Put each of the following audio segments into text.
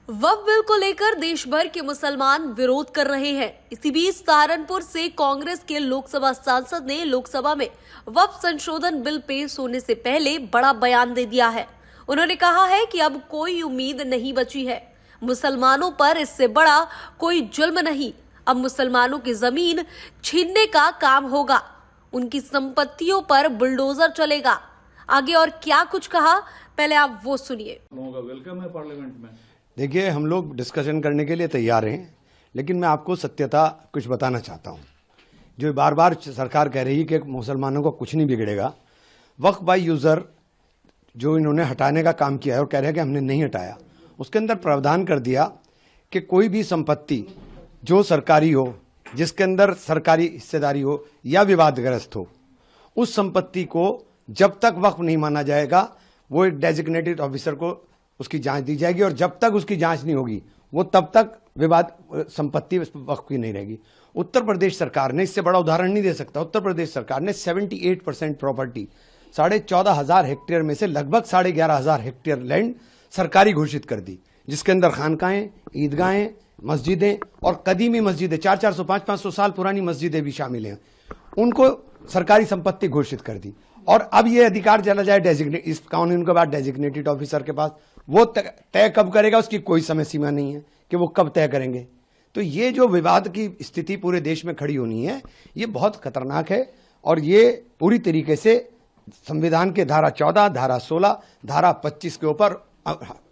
वक्फ bill को लेकर देश भर के मुसलमान विरोध कर रहे हैं। इसी बीच सहारनपुर से कांग्रेस के लोकसभा सांसद ने लोकसभा में वक्फ संशोधन बिल पेश होने से पहले बड़ा बयान दे दिया है। उन्होंने कहा है कि अब कोई उम्मीद नहीं बची है, मुसलमानों पर इससे बड़ा कोई जुल्म नहीं। अब मुसलमानों की जमीन छीनने का काम होगा, उनकी संपत्तियों पर बुलडोजर चलेगा। आगे और क्या कुछ कहा, पहले आप वो सुनिए। वेलकम है पार्लियामेंट में। देखिए, हम लोग डिस्कशन करने के लिए तैयार हैं, लेकिन मैं आपको सत्यता कुछ बताना चाहता हूं। जो बार बार सरकार कह रही है कि मुसलमानों को कुछ नहीं बिगड़ेगा, वक्फ बाय यूजर जो इन्होंने हटाने का काम किया है और कह रहे हैं कि हमने नहीं हटाया, उसके अंदर प्रावधान कर दिया कि कोई भी संपत्ति जो सरकारी हो, जिसके अंदर सरकारी हिस्सेदारी हो या विवादग्रस्त हो, उस संपत्ति को जब तक वक्फ नहीं माना जाएगा वो एक डेजिग्नेटेड ऑफिसर को उसकी जांच दी जाएगी, और जब तक उसकी जांच नहीं होगी वो तब तक विवाद संपत्ति वक्फ की नहीं रहेगी। उत्तर प्रदेश सरकार ने, इससे बड़ा उदाहरण नहीं दे सकता, उत्तर प्रदेश सरकार ने 78% प्रॉपर्टी 14,500 हेक्टेयर में से लगभग 11,500 हेक्टेयर लैंड सरकारी घोषित कर दी, जिसके अंदर खानकाएं, ईदगाहें, मस्जिदें और कदीमी मस्जिदें 400, 500 साल पुरानी मस्जिदें भी शामिल हैं, उनको सरकारी संपत्ति घोषित कर दी। और अब ये अधिकार चला जाए इस कानून के बाद डेजिग्नेटेड ऑफिसर के पास। वो तय कब करेगा उसकी कोई समय सीमा नहीं है कि वो कब तय करेंगे। तो ये जो विवाद की स्थिति पूरे देश में खड़ी होनी है, ये बहुत खतरनाक है, और ये पूरी तरीके से संविधान के धारा 14, धारा 16, धारा 25 के ऊपर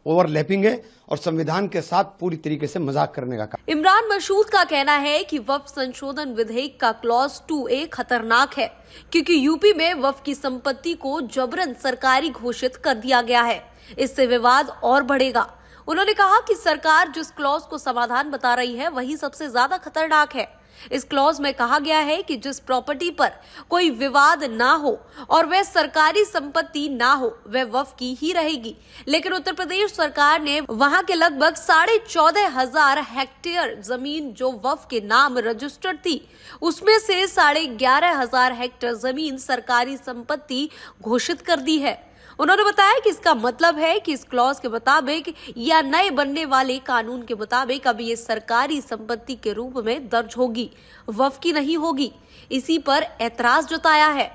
ओवरलैपिंग है और संविधान के साथ पूरी तरीके से मजाक करने का काम। इमरान मसूद का कहना है कि वक्फ संशोधन विधेयक का क्लॉज 2A खतरनाक है, क्योंकि यूपी में वक्फ की संपत्ति को जबरन सरकारी घोषित कर दिया गया है। इससे विवाद और बढ़ेगा। उन्होंने कहा कि सरकार जिस क्लॉज को समाधान बता रही है वही सबसे ज्यादा खतरनाक है। इस क्लॉज में कहा गया है कि जिस प्रॉपर्टी पर कोई विवाद ना हो और वह सरकारी संपत्ति ना हो, वह वक्फ की ही रहेगी। लेकिन उत्तर प्रदेश सरकार ने वहां के लगभग 14,500 हेक्टेयर जमीन जो वक्फ के नाम रजिस्टर्ड थी, उसमें से 11,500 हेक्टेयर जमीन सरकारी संपत्ति घोषित कर दी है। उन्होंने बताया कि इसका मतलब है कि इस क्लॉज के मुताबिक या नए बनने वाले कानून के मुताबिक अब ये सरकारी संपत्ति के रूप में दर्ज होगी, वक्फ की नहीं होगी। इसी पर ऐतराज जताया है।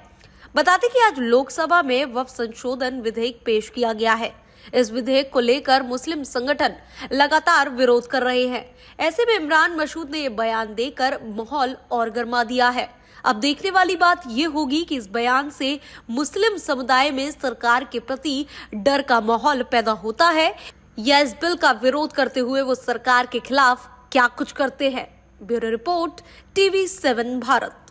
बताते कि आज लोकसभा में वक्फ संशोधन विधेयक पेश किया गया है। इस विधेयक को लेकर मुस्लिम संगठन लगातार विरोध कर रहे हैं। ऐसे में इमरान मसूद ने ये बयान देकर माहौल और गर्मा दिया है। अब देखने वाली बात ये होगी कि इस बयान से मुस्लिम समुदाय में सरकार के प्रति डर का माहौल पैदा होता है या इस बिल का विरोध करते हुए वो सरकार के खिलाफ क्या कुछ करते हैं। Bureau report, TV7 Bharat.